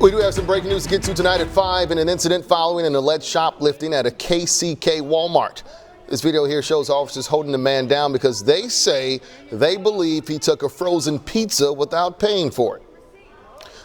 We do have some breaking news to get to tonight at 5 in an incident following an alleged shoplifting at a KCK Walmart. This video here shows officers holding the man down because they say they believe he took a frozen pizza without paying for it.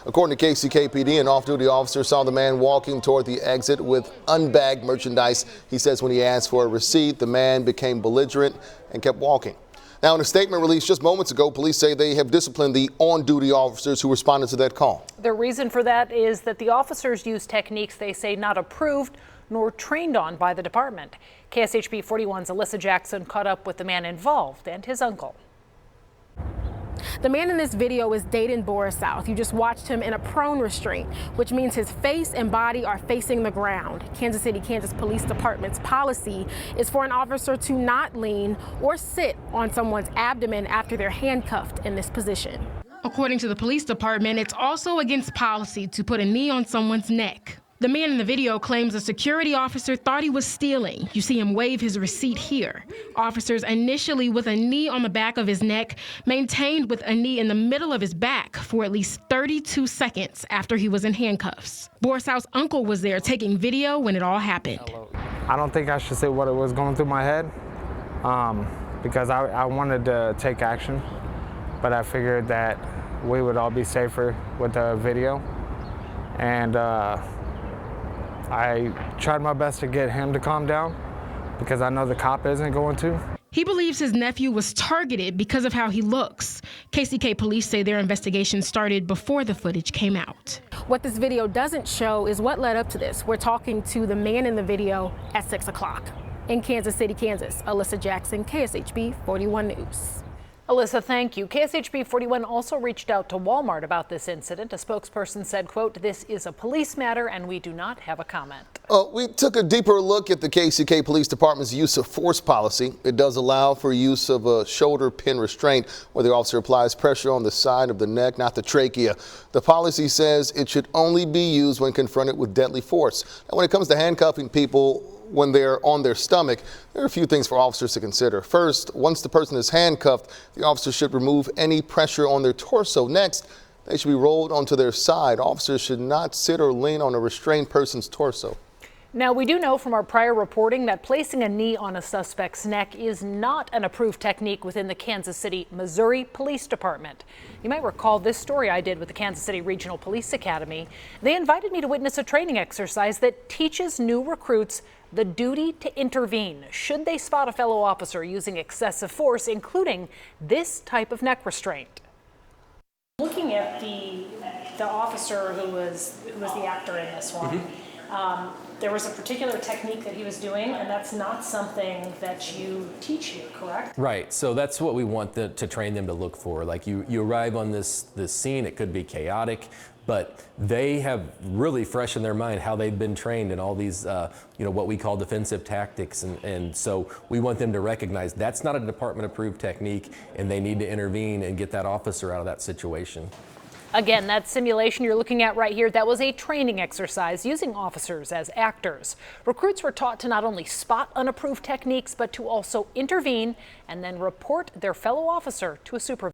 According to KCK PD, an off-duty officer saw the man walking toward the exit with unbagged merchandise. He says when he asked for a receipt, the man became belligerent and kept walking. Now, in a statement released just moments ago, police say they have disciplined the on-duty officers who responded to that call. The reason for that is that the officers used techniques they say not approved nor trained on by the department. KSHB 41's Alyssa Jackson caught up with the man involved and his uncle. The man in this video is Dayton Borisouth. You just watched him in a prone restraint, which means his face and body are facing the ground. Kansas City, Kansas Police Department's policy is for an officer to not lean or sit on someone's abdomen after they're handcuffed in this position. According to the police department, it's also against policy to put a knee on someone's neck. The man in the video claims a security officer thought he was stealing. You see him wave his receipt here. Officers initially with a knee on the back of his neck, maintained with a knee in the middle of his back for at least 32 seconds after he was in handcuffs. Borisouth's uncle was there taking video when it all happened. I don't think I should say what it was going through my head because I wanted to take action, but I figured that we would all be safer with the video. And I tried my best to get him to calm down because I know the cop isn't going to. He believes his nephew was targeted because of how he looks. KCK Police say their investigation started before the footage came out. What this video doesn't show is what led up to this. We're talking to the man in the video at 6 o'clock. In Kansas City, Kansas, Alyssa Jackson, KSHB 41 News. Alyssa, thank you. KSHB 41 also reached out to Walmart about this incident. A spokesperson said, quote, "This is a police matter and we do not have a comment." We took a deeper look at the KCK Police Department's use of force policy. It does allow for use of a shoulder pin restraint where the officer applies pressure on the side of the neck, not the trachea. The policy says it should only be used when confronted with deadly force. Now, when it comes to handcuffing people when they're on their stomach, there are a few things for officers to consider. First, once the person is handcuffed, the officer should remove any pressure on their torso. Next, they should be rolled onto their side. Officers should not sit or lean on a restrained person's torso. Now, we do know from our prior reporting that placing a knee on a suspect's neck is not an approved technique within the Kansas City, Missouri Police Department. You might recall this story I did with the Kansas City Regional Police Academy. They invited me to witness a training exercise that teaches new recruits the duty to intervene should they spot a fellow officer using excessive force, including this type of neck restraint. Looking at the officer who was the actor in this one, there was a particular technique that he was doing, and that's not something that you teach here, correct? Right. So that's what we want to train them to look for. Like you arrive on this scene, it could be chaotic, but they have really fresh in their mind how they've been trained in all these, what we call defensive tactics. And so we want them to recognize that's not a department-approved technique, and they need to intervene and get that officer out of that situation. Again, that simulation you're looking at right here, that was a training exercise using officers as actors. Recruits were taught to not only spot unapproved techniques, but to also intervene and then report their fellow officer to a supervisor.